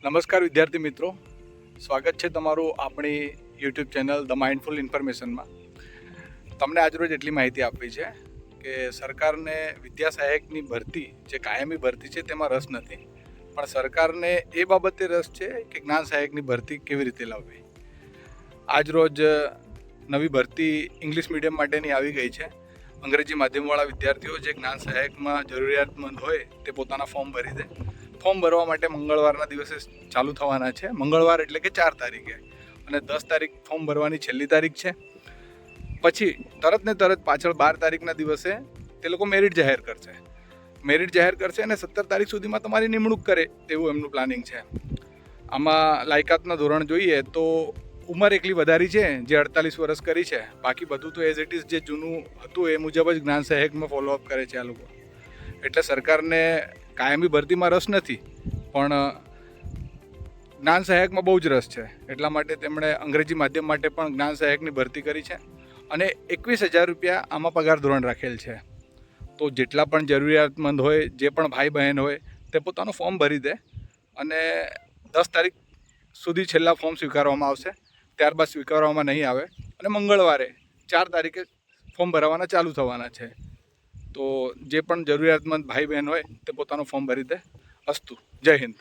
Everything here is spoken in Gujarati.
નમસ્કાર વિદ્યાર્થી મિત્રો, સ્વાગત છે તમારું આપણી યુટ્યુબ ચેનલ ધ માઇન્ડફુલ ઇન્ફોર્મેશનમાં. તમને આજરોજ એટલી માહિતી આપવી છે કે સરકારને વિદ્યા સહાયકની ભરતી જે કાયમી ભરતી છે તેમાં રસ નથી, પણ સરકારને એ બાબતે રસ છે કે જ્ઞાન સહાયકની ભરતી કેવી રીતે લાવવી. આજરોજ નવી ભરતી ઇંગ્લિશ મીડિયમ માટેની આવી ગઈ છે. અંગ્રેજી માધ્યમવાળા વિદ્યાર્થીઓ જે જ્ઞાન સહાયકમાં જરૂરિયાતમંદ હોય તે પોતાના ફોર્મ ભરી દે. ફોર્મ ભરવા માટે મંગળવારના દિવસે ચાલુ થવાના છે. મંગળવાર એટલે કે 4 તારીખે, અને 10 તારીખ ફોર્મ ભરવાની છેલ્લી તારીખ છે. પછી તરત ને તરત પાછળ 12 તારીખના દિવસે તે લોકો મેરિટ જાહેર કરશે અને 17 તારીખ સુધીમાં તમારી નિમણૂક કરે તેવું એમનું પ્લાનિંગ છે. આમાં લાયકાતના ધોરણ જોઈએ તો ઉંમર એકલી વધારી છે, જે 48 વર્ષ કરી છે. બાકી બધું તો એઝ ઇટ ઇઝ જે જૂનું હતું એ મુજબ જ જ્ઞાન સહાયકમાં ફોલોઅપ કરે છે આ લોકો. એટલે સરકારને કાયમી ભરતીમાં રસ નથી, પણ જ્ઞાન સહાયકમાં બહુ જ રસ છે. એટલા માટે તેમણે અંગ્રેજી માધ્યમ માટે પણ જ્ઞાન સહાયકની ભરતી કરી છે અને 21,000 રૂપિયા આમાં પગાર ધોરણ રાખેલ છે. તો જેટલા પણ જરૂરિયાતમંદ હોય, જે પણ ભાઈ બહેન હોય, તે પોતાનું ફોર્મ ભરી દે અને 10 તારીખ સુધી છેલ્લા ફોર્મ સ્વીકારવામાં આવશે. ત્યારબાદ સ્વીકારવામાં નહીં આવે અને મંગળવારે 4 તારીખે ફોર્મ ભરવાના ચાલુ થવાના છે. તો જે પણ જરૂરિયાતમંદ ભાઈ બહેન હોય તે પોતાનું ફોર્મ ભરી દે. અસ્તુ. જય હિન્દ.